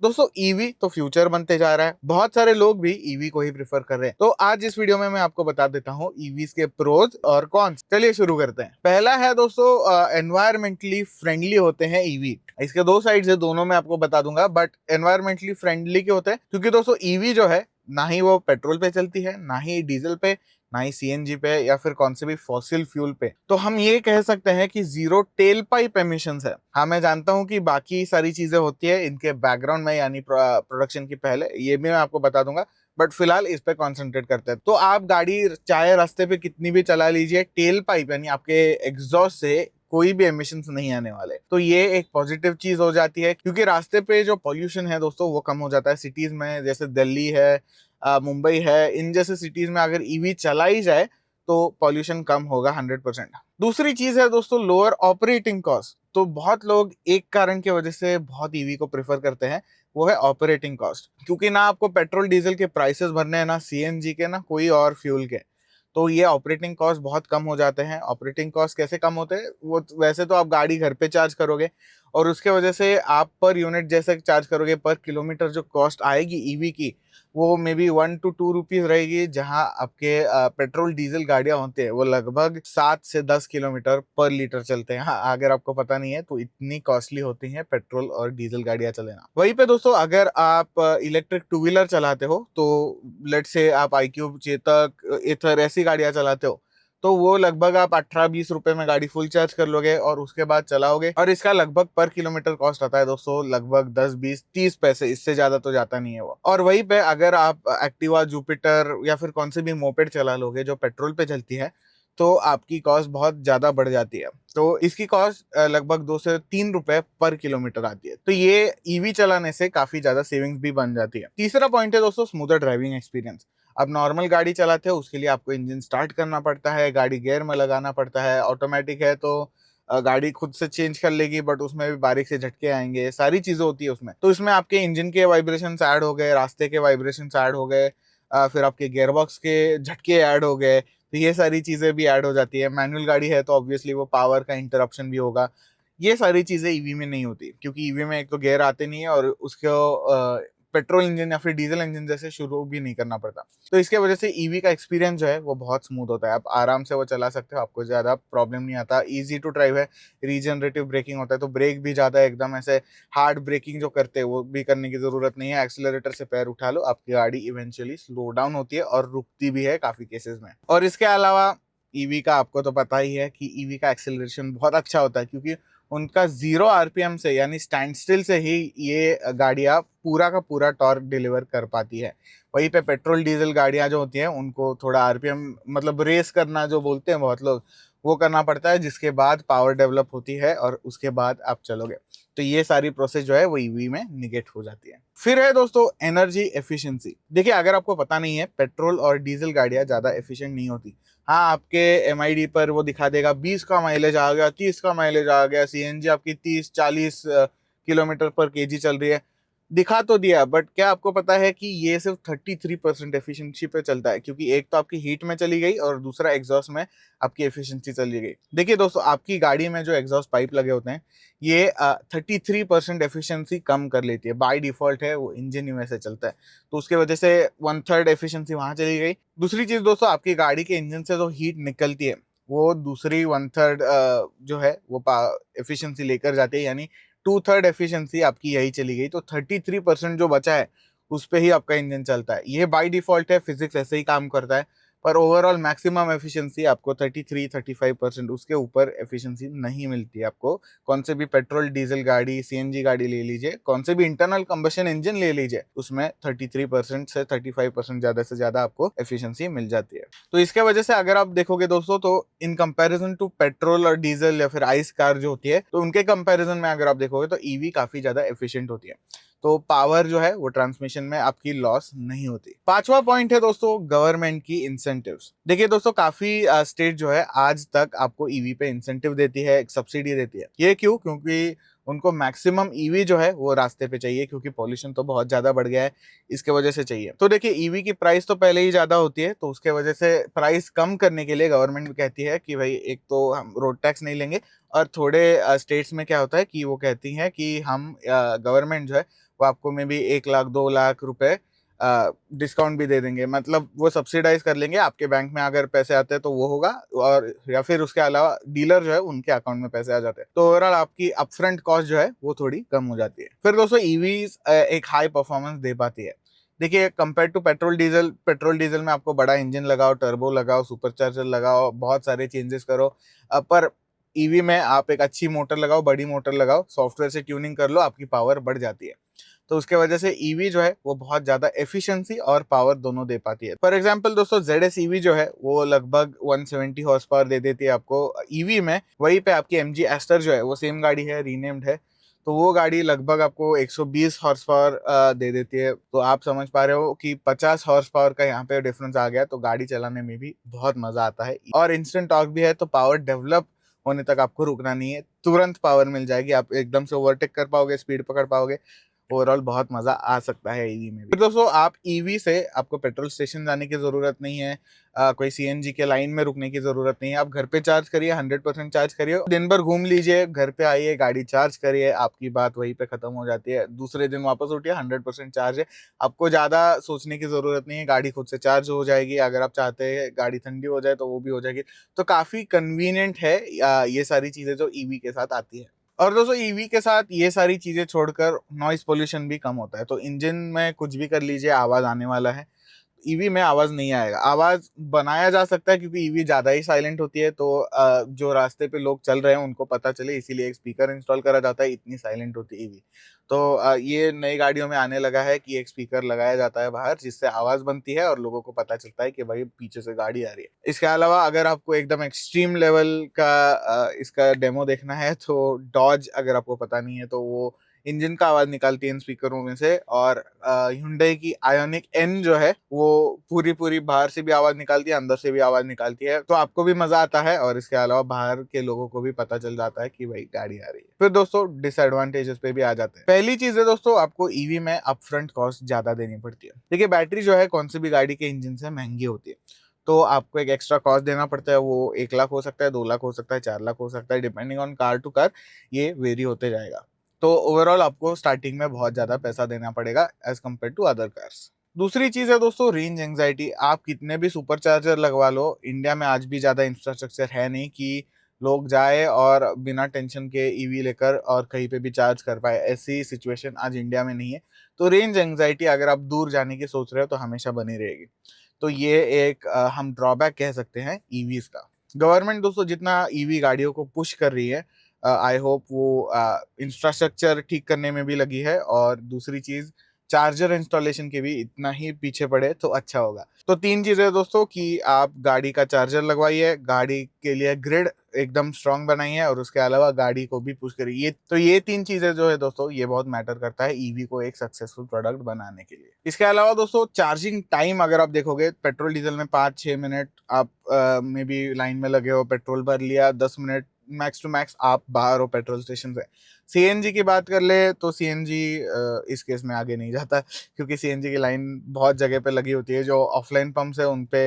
दोस्तों ईवी तो फ्यूचर बनते जा रहा है, बहुत सारे लोग भी ईवी को ही प्रेफर कर रहे हैं। तो आज इस वीडियो में मैं आपको बता देता हूँ ईवीज के प्रोज और कॉन्स। चलिए शुरू करते हैं। पहला है दोस्तों, एनवायरमेंटली फ्रेंडली होते हैं ईवी। इसके दो साइड्स है, दोनों मैं आपको बता दूंगा, बट एनवायरमेंटली फ्रेंडली क्यों होते हैं? क्योंकि दोस्तों ईवी जो है ना ही वो पेट्रोल पे चलती है, ना ही डीजल पे, ना ही सीएनजी पे या फिर कौन से भी फॉसिल फ्यूल पे। तो हम ये कह सकते हैं कि जीरो टेल पाइप एमिशंस है। हाँ, मैं जानता हूँ कि बाकी सारी चीजें होती है इनके बैकग्राउंड में, यानी प्रोडक्शन की पहले, ये भी मैं आपको बता दूंगा, बट फिलहाल इस पे कॉन्सेंट्रेट करते हैं। तो आप गाड़ी चाहे रास्ते पे कितनी भी चला लीजिए, टेल पाइप यानी आपके एग्जॉस्ट से कोई भी एमिशंस नहीं आने वाले। तो ये एक पॉजिटिव चीज हो जाती है, क्योंकि रास्ते पे जो पॉल्यूशन है दोस्तों वो कम हो जाता है। सिटीज में जैसे दिल्ली है, मुंबई है, इन जैसे सिटीज में अगर ईवी चलाई जाए तो पॉल्यूशन कम होगा 100%। दूसरी चीज है दोस्तों लोअर ऑपरेटिंग कॉस्ट। तो बहुत लोग एक कारण की वजह से बहुत ईवी को प्रेफर करते हैं, वो है ऑपरेटिंग कॉस्ट। क्योंकि ना आपको पेट्रोल डीजल के प्राइसेस भरने हैं, ना सीएनजी के, ना कोई और फ्यूल के। तो ये ऑपरेटिंग कॉस्ट बहुत कम हो जाते हैं। ऑपरेटिंग कॉस्ट कैसे कम होते हैं? वो वैसे तो आप गाड़ी घर पे चार्ज करोगे और उसके वजह से आप पर यूनिट जैसे चार्ज करोगे, पर किलोमीटर जो कॉस्ट आएगी ईवी की, वो मे बी 1 to 2 रुपीज रहेगी। जहां आपके पेट्रोल डीजल गाड़ियां होते हैं वो लगभग 7 से 10 किलोमीटर पर लीटर चलते हैं। हाँ, अगर आपको पता नहीं है तो इतनी कॉस्टली होती हैं पेट्रोल और डीजल गाड़ियां चलेना। वहीं पे दोस्तों अगर आप इलेक्ट्रिक टू व्हीलर चलाते हो, तो लेट से आप iQube, चेतक, एथर ऐसी गाड़ियां चलाते हो, तो वो लगभग आप 18-20 रुपए में गाड़ी फुल चार्ज कर लोगे और उसके बाद चलाओगे। और इसका लगभग पर किलोमीटर कॉस्ट आता है दोस्तों लगभग 10-20-30 पैसे, इससे ज्यादा तो जाता नहीं है वो। और वहीं पे अगर आप एक्टिवा, जुपिटर या फिर कौन से भी मोपेड चला लोगे जो पेट्रोल पे चलती है, तो आपकी कॉस्ट बहुत ज्यादा बढ़ जाती है। तो इसकी कॉस्ट लगभग 2 से 3 रुपए पर किलोमीटर आती है। तो ये ईवी चलाने से काफी ज्यादा सेविंग्स भी बन जाती है। तीसरा पॉइंट है दोस्तों स्मूथर ड्राइविंग एक्सपीरियंस। अब नॉर्मल गाड़ी चलाते हो उसके लिए आपको इंजन स्टार्ट करना पड़ता है, गाड़ी गियर में लगाना पड़ता है। ऑटोमेटिक है तो गाड़ी खुद से चेंज कर लेगी, बट उसमें भी बारीक से झटके आएंगे, सारी चीजें होती है उसमें। तो इसमें आपके इंजन के वाइब्रेशन ऐड हो गए, रास्ते के वाइब्रेशन ऐड हो गए, फिर आपके गियर बॉक्स के झटके ऐड हो गए। तो ये सारी चीजें भी ऐड हो जाती है। मैनुअल गाड़ी है तो ऑब्वियसली वो पावर का इंटरप्शन भी होगा। ये सारी चीजें ईवी में नहीं होती, क्योंकि ईवी में एक तो गियर आते नहीं है और उसको पेट्रोल इंजन या फिर डीजल इंजन जैसे शुरू भी नहीं करना पड़ता। तो इसके वजह से ईवी का एक्सपीरियंस जो है वो बहुत स्मूथ होता है। आप आराम से वो चला सकते हो, आपको ज्यादा प्रॉब्लम नहीं आता। इजी टू ड्राइव है, रीजनरेटिव ब्रेकिंग होता है, तो ब्रेक भी ज्यादा एकदम ऐसे हार्ड ब्रेकिंग जो करते हैं वो भी करने की जरूरत नहीं है। एक्सीलरेटर से पैर उठा लो, आपकी गाड़ी इवेंचुअली स्लो डाउन होती है और रुकती भी है काफी केसेस में। और इसके अलावा ईवी का आपको तो पता ही है कि ईवी का एक्सेलरेशन बहुत अच्छा होता है, क्योंकि उनका 0 आरपीएम से यानी स्टैंड स्टिल से ही ये गाड़ियां पूरा का पूरा टॉर्क डिलीवर कर पाती है। वहीं पे पेट्रोल डीजल गाड़ियां जो होती हैं उनको थोड़ा आरपीएम, मतलब रेस करना जो बोलते हैं बहुत लोग, वो करना पड़ता है, जिसके बाद पावर डेवलप होती है और उसके बाद आप चलोगे। तो ये सारी प्रोसेस जो है वो ईवी में निगेट हो जाती है। फिर है दोस्तों एनर्जी एफिशिएंसी। देखिए, अगर आपको पता नहीं है, पेट्रोल और डीजल गाड़ियां ज्यादा एफिशिएंट नहीं होती। हाँ, आपके एमआईडी पर वो दिखा देगा 20 का माइलेज आ गया, 30 का माइलेज आ गया, सीएनजी आपकी 30-40 किलोमीटर पर केजी चल रही है, दिखा तो दिया। बट क्या आपको पता है कि ये सिर्फ 33% एफिशिएंसी पे चलता है? क्योंकि एक तो आपकी हीट में चली गई और दूसरा एग्जॉस्ट में आपकी एफिशिएंसी चली गई। देखिए दोस्तों, आपकी गाड़ी में जो एग्जॉस्ट पाइप लगे होते हैं ये 33% एफिशिएंसी कम कर लेती है। बाय डिफॉल्ट है, वो इंजन ही वैसे चलता है, तो उसके वजह से 1/3 एफिशिएंसी वहां चली गई। दूसरी चीज दोस्तों, आपकी गाड़ी के इंजन से जो हीट निकलती है वो दूसरी 1/3 जो है वो एफिशिएंसी लेकर जाती है, यानी 2/3 एफिशिएंसी आपकी यही चली गई। तो 33% जो बचा है उस पे ही आपका इंजन चलता है। ये बाय डिफॉल्ट है, फिजिक्स ऐसे ही काम करता है। पर ओवरऑल मैक्सिमम एफिशिएंसी आपको 33-35%, उसके ऊपर एफिशिएंसी नहीं मिलती है आपको। कौन से भी पेट्रोल डीजल गाड़ी, सीएनजी गाड़ी ले लीजिए, कौन से भी इंटरनल कंबशन इंजन ले लीजिए, उसमें 33% से 35% ज्यादा से ज्यादा आपको एफिशिएंसी मिल जाती है। तो इसके वजह से अगर आप देखोगे दोस्तों, तो इन कंपैरिजन टू पेट्रोल और डीजल या फिर आइस कार जो होती है, तो उनके कंपैरिजन में अगर आप देखोगे तो ईवी काफी ज्यादा एफिशिएंट होती है। तो पावर जो है वो ट्रांसमिशन में आपकी लॉस नहीं होती। पांचवा पॉइंट है दोस्तों गवर्नमेंट की इंसेंटिव्स। देखिए दोस्तों, काफी स्टेट जो है आज तक आपको ईवी पे इंसेंटिव देती है, एक सब्सिडी देती है। ये क्यों? क्योंकि उनको मैक्सिमम ईवी जो है वो रास्ते पे चाहिए, क्योंकि पॉल्यूशन तो बहुत ज्यादा बढ़ गया है, इसके वजह से चाहिए। तो देखिए, ईवी की प्राइस तो पहले ही ज्यादा होती है, तो उसके वजह से प्राइस कम करने के लिए गवर्नमेंट भी कहती है कि भाई एक तो हम रोड टैक्स नहीं लेंगे, और थोड़े स्टेट्स में क्या होता है कि वो कहती हैं कि हम गवर्नमेंट जो है वो आपको मे बी 1 लाख 2 लाख रुपए डिस्काउंट भी दे देंगे, मतलब वो सब्सिडाइज कर लेंगे। आपके बैंक में अगर पैसे आते हैं तो वो होगा, और या फिर उसके अलावा डीलर जो है उनके अकाउंट में पैसे आ जाते हैं, तो ओवरऑल आपकी अपफ्रंट कॉस्ट जो है वो थोड़ी कम हो जाती है। फिर दोस्तों ईवी एक हाई परफॉर्मेंस दे पाती है। देखिए कंपेयर टू पेट्रोल डीजल में आपको बड़ा इंजन लगाओ, टर्बो लगाओ, सुपरचार्जर लगाओ, बहुत सारे चेंजेस करो, पर ईवी में आप एक अच्छी मोटर लगाओ, बड़ी मोटर लगाओ, सॉफ्टवेयर से ट्यूनिंग कर लो, आपकी पावर बढ़ जाती है। तो उसके वजह से ईवी जो है वो बहुत ज्यादा एफिशिएंसी और पावर दोनों दे पाती है। फॉर एग्जांपल दोस्तों ZS ईवी जो है वो लगभग 170 हॉर्स पावर दे देती है आपको ईवी में। वहीं पे आपकी MG एस्टर जो है वो सेम गाड़ी है, रीनेम्ड है, तो वो गाड़ी लगभग आपको 120 हॉर्स पावर दे देती है। तो आप समझ पा रहे हो कि 50 हॉर्स पावर का यहाँ पे डिफरेंस आ गया, तो गाड़ी चलाने में भी बहुत मजा आता है। और इंस्टेंट टॉर्क भी है, तो पावर डेवलप होने तक आपको रुकना नहीं है, तुरंत पावर मिल जाएगी, आप एकदम से ओवरटेक कर पाओगे, स्पीड पकड़ पाओगे। ओवरऑल बहुत मजा आ सकता है ईवी में भी। फिर दोस्तों आप ईवी से आपको पेट्रोल स्टेशन जाने की जरूरत नहीं है, कोई CNG के लाइन में रुकने की जरूरत नहीं है। आप घर पे चार्ज करिए, 100% चार्ज करिए, दिन भर घूम लीजिए, घर पे आइए, गाड़ी चार्ज करिए, आपकी बात वहीं पे खत्म हो जाती है। दूसरे दिन वापस उठिए, 100% चार्ज है, आपको ज्यादा सोचने की जरूरत नहीं है, गाड़ी खुद से चार्ज हो जाएगी। अगर आप चाहते हैं गाड़ी ठंडी हो जाए तो वो भी हो जाएगी। तो काफी कन्वीनियंट है ये सारी चीजें जो ईवी के साथ आती है। और दोस्तों ईवी के साथ ये सारी चीजें छोड़कर नॉइस पोल्यूशन भी कम होता है। तो इंजन में कुछ भी कर लीजिए, आवाज आने वाला है, ईवी में आवाज नहीं आएगा। आवाज बनाया जा सकता है क्योंकि ईवी ज्यादा ही साइलेंट होती है, तो जो रास्ते पे लोग चल रहे हैं उनको पता चले, इसीलिए एक स्पीकर इंस्टॉल करा जाता है, इतनी साइलेंट होती है ईवी। तो ये नई गाड़ियों में आने लगा है कि एक स्पीकर लगाया जाता है बाहर, जिससे आवाज बनती है और लोगों को पता चलता है कि भाई पीछे से गाड़ी आ रही है। इसके अलावा अगर आपको एकदम एक्सट्रीम लेवल का इसका डेमो देखना है, तो डॉज, अगर आपको पता नहीं है, तो वो इंजन का आवाज निकालती है इन स्पीकरों में से। और Hyundai की आयोनिक N जो है वो पूरी पूरी बाहर से भी आवाज निकालती है, अंदर से भी आवाज निकालती है, तो आपको भी मजा आता है और इसके अलावा बाहर के लोगों को भी पता चल जाता है कि भाई गाड़ी आ रही है। फिर दोस्तों डिसएडवांटेजेस पे भी आ जाते हैं। पहली चीज है दोस्तों, आपको ईवी में अपफ्रंट कॉस्ट ज्यादा देनी पड़ती है। देखिए बैटरी जो है कौन सी भी गाड़ी के इंजन से महंगी होती है, तो आपको एक एक्स्ट्रा कॉस्ट देना पड़ता है। वो 1 लाख हो सकता है, 2 लाख हो सकता है, 4 लाख हो सकता है, depending on car to car ये वेरी होते जाएगा। तो ओवरऑल आपको स्टार्टिंग में बहुत ज्यादा पैसा देना पड़ेगा as compared to other cars. दूसरी चीज है दोस्तों रेंज एंजाइटी। आप कितने भी सुपर चार्जर लगवा लो, इंडिया में आज भी ज्यादा इंफ्रास्ट्रक्चर है नहीं कि लोग जाए और बिना टेंशन के ईवी लेकर और कहीं पे भी चार्ज कर पाए, ऐसी सिचुएशन आज इंडिया में नहीं है। तो रेंज एंजाइटी अगर आप दूर जाने की सोच रहे हो तो हमेशा बनी रहेगी। तो ये एक हम ड्रॉबैक कह सकते हैं ईवीज का। गवर्नमेंट दोस्तों जितना ईवी गाड़ियों को पुश कर रही है, आई होप वो इंफ्रास्ट्रक्चर ठीक करने में भी लगी है, और दूसरी चीज चार्जर इंस्टॉलेशन के भी इतना ही पीछे पड़े तो अच्छा होगा। तो 3 चीजें दोस्तों कि आप गाड़ी का चार्जर लगवाइए, गाड़ी के लिए ग्रिड एकदम स्ट्रांग बनाइए, और उसके अलावा गाड़ी को भी पुश करिए। तो ये 3 चीजें जो है दोस्तों ये बहुत मैटर करता है ईवी को एक सक्सेसफुल प्रोडक्ट बनाने के लिए। इसके अलावा दोस्तों चार्जिंग टाइम अगर आप देखोगे, पेट्रोल डीजल में 5-6 मिनट आप मे बी लाइन में लगे हो, पेट्रोल भर लिया, 10 मिनट मैक्स टू मैक्स आप बाहर हो पेट्रोल स्टेशन से। CNG की बात कर ले तो CNG इस केस में आगे नहीं जाता, क्योंकि CNG की लाइन बहुत जगह पे लगी होती है। जो ऑफलाइन पंप्स है उन पे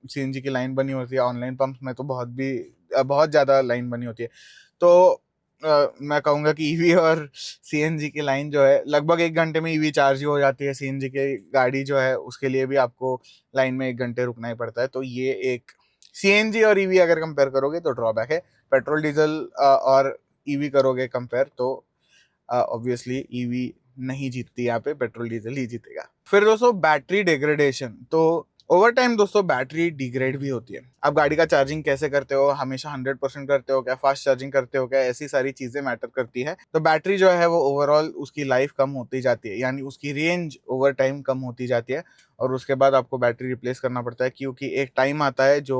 CNG की लाइन बनी होती है, ऑनलाइन पंप्स में तो बहुत ज्यादा लाइन बनी होती है। तो मैं कहूंगा कि ईवी और CNG की लाइन जो है लगभग 1 घंटे में ईवी चार्ज ही हो जाती है। CNG की गाड़ी जो है उसके लिए भी आपको लाइन में 1 घंटे रुकना ही पड़ता है। तो ये एक CNG और ईवी अगर कंपेयर करोगे तो ड्रॉबैक है। पेट्रोल डीजल और ईवी करोगे कंपेयर तो ऑब्वियसली ईवी नहीं जीतती, यहाँ पे पेट्रोल डीजल ही जीतेगा। फिर दोस्तों बैटरी डिग्रेडेशन। तो ओवर टाइम दोस्तों बैटरी डिग्रेड भी होती है। आप गाड़ी का चार्जिंग कैसे करते हो, हमेशा 100% करते हो क्या, फास्ट चार्जिंग करते हो क्या, ऐसी सारी चीजें मैटर करती है। तो बैटरी जो है वो ओवरऑल उसकी लाइफ कम होती जाती है, यानी उसकी रेंज ओवर टाइम कम होती जाती है, और उसके बाद आपको बैटरी रिप्लेस करना पड़ता है, क्योंकि एक टाइम आता है जो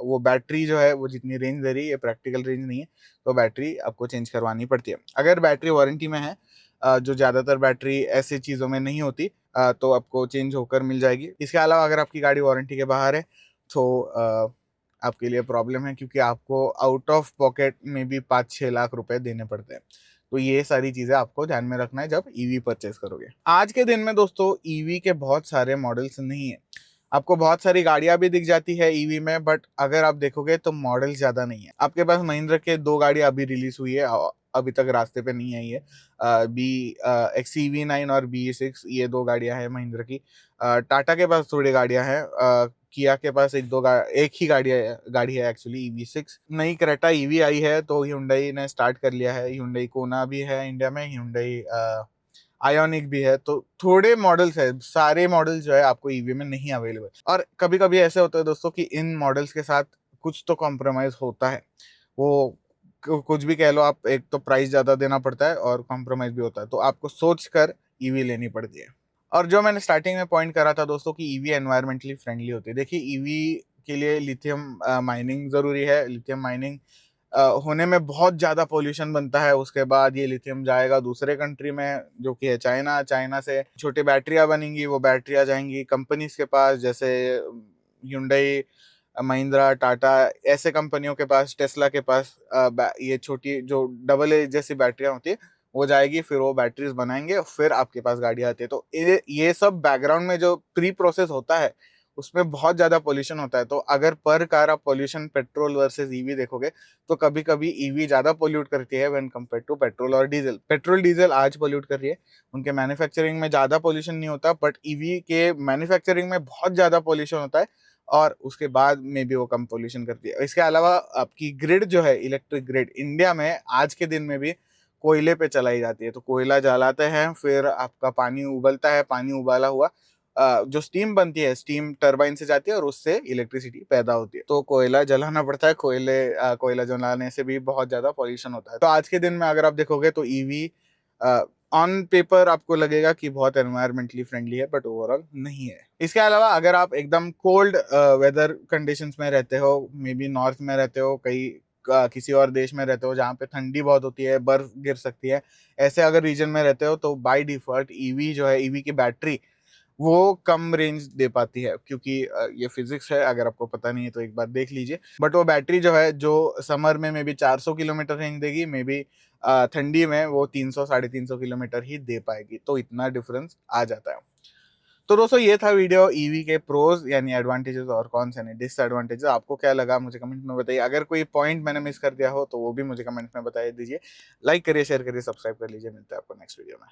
वो बैटरी जो है वो जितनी रेंज दे रही है, प्रैक्टिकल रेंज नहीं है, तो बैटरी आपको चेंज करवानी पड़ती है। अगर बैटरी वारंटी में है, जो ज्यादातर बैटरी ऐसी चीजों में नहीं होती, तो आपको चेंज होकर मिल जाएगी। इसके अलावा अगर आपकी गाड़ी वारंटी के बाहर है तो आपके लिए प्रॉब्लम है, क्योंकि आपको आउट ऑफ पॉकेट में भी 5-6 लाख रुपए देने पड़ते हैं। तो ये सारी चीजें आपको ध्यान में रखना है जब ईवी परचेस करोगे। आज के दिन में दोस्तों ईवी के बहुत सारे मॉडल्स नहीं है। आपको बहुत सारी गाड़ियां भी दिख जाती है ईवी में, बट अगर आप देखोगे तो मॉडल ज्यादा नहीं है। आपके पास महिंद्रा के 2 गाड़ियां अभी रिलीज हुई है, अभी तक रास्ते पे नहीं आई है। बी XEV9 और BE6, ये 2 गाड़ियां हैं महिंद्रा की। टाटा के पास थोड़ी गाड़ियां हैं, किया के पास एक ही गाड़ी है एक्चुअली, EV6। नई क्रेटा ईवी आई है, तो Hyundai ने स्टार्ट कर लिया है। Hyundai कोना भी है इंडिया में, Hyundai आयोनिक भी है। तो थोड़े मॉडल्स है, सारे मॉडल जो है आपको ईवी में नहीं अवेलेबल। और कभी कभी ऐसे होता है दोस्तों कि इन मॉडल्स के साथ कुछ तो कॉम्प्रोमाइज होता है। वो कुछ भी कह लो आप, एक तो प्राइस ज्यादा देना पड़ता है और कॉम्प्रोमाइज भी होता है, तो आपको सोच कर ईवी लेनी पड़ती है। और जो मैंने स्टार्टिंग में पॉइंट करा था दोस्तों कि ईवी एनवायरमेंटली फ्रेंडली होती है, देखिए ईवी के लिए लिथियम माइनिंग जरूरी है। लिथियम माइनिंग होने में बहुत ज़्यादा पोल्यूशन बनता है। उसके बाद ये लिथियम जाएगा दूसरे कंट्री में, जो कि है चाइना। चाइना से छोटी बैटरियां बनेंगी, वो बैटरियां जाएंगी कंपनीज के पास, जैसे Hyundai, महिंद्रा, टाटा, ऐसे कंपनियों के पास, टेस्ला के पास। ये छोटी जो डबल ए जैसी बैटरियां होती है वो जाएगी, फिर वो बैटरीज बनाएंगे, फिर आपके पास गाड़ी आती है। तो ये सब बैकग्राउंड में जो प्री प्रोसेस होता है उसमें बहुत ज्यादा पोल्यूशन होता है। तो अगर पर कार आप पोल्यूशन पेट्रोल वर्सेस ईवी देखोगे, तो कभी कभी ईवी ज्यादा पोल्यूट करती है व्हेन कंपेयर टू पेट्रोल और डीजल। पेट्रोल डीजल आज पोल्यूट कर रही है, उनके मैन्युफैक्चरिंग में ज्यादा पोल्यूशन नहीं होता, बट ईवी के मैन्युफैक्चरिंग में बहुत ज्यादा पोल्यूशन होता है, और उसके बाद में भी वो कम पोल्यूशन करती है। इसके अलावा आपकी ग्रिड जो है, इलेक्ट्रिक ग्रिड, इंडिया में आज के दिन में भी कोयले पे चलाई जाती है। तो कोयला जलाते हैं, फिर आपका पानी उबलता है, पानी उबाला हुआ जो स्टीम बनती है, स्टीम टरबाइन से जाती है और उससे इलेक्ट्रिसिटी पैदा होती है। तो कोयला जलाना पड़ता है, कोयला जलाने से भी बहुत ज्यादा पॉल्यूशन होता है। तो आज के दिन में अगर आप देखोगे तो ईवी ऑन पेपर आपको लगेगा कि बहुत एनवायरमेंटली फ्रेंडली है, बट ओवरऑल नहीं है। इसके अलावा अगर आप एकदम कोल्ड वेदर कंडीशंस में रहते हो, मे बी नॉर्थ में रहते हो, कहीं किसी और देश में रहते हो जहाँ पे ठंडी बहुत होती है, बर्फ गिर सकती है, ऐसे अगर रीजन में रहते हो, तो बाय डिफॉल्ट ईवी जो है, ईवी की बैटरी वो कम रेंज दे पाती है, क्योंकि ये फिजिक्स है। अगर आपको पता नहीं है तो एक बार देख लीजिए। बट वो बैटरी जो है, जो समर में मे बी 400 किलोमीटर रेंज देगी, मे बी ठंडी में वो 300 350 किलोमीटर ही दे पाएगी। तो इतना डिफरेंस आ जाता है। तो दोस्तों ये था वीडियो ईवी के प्रोज यानी एडवांटेजेस और कौन से नहीं डिसएडवांटेजेस। आपको क्या लगा मुझे कमेंट में बताइए। अगर कोई पॉइंट मैंने मिस कर दिया हो तो वो भी मुझे कमेंट में बता दीजिए। लाइक करिए, शेयर करिए, सब्सक्राइब कर लीजिए। मिलता है आपको नेक्स्ट वीडियो में।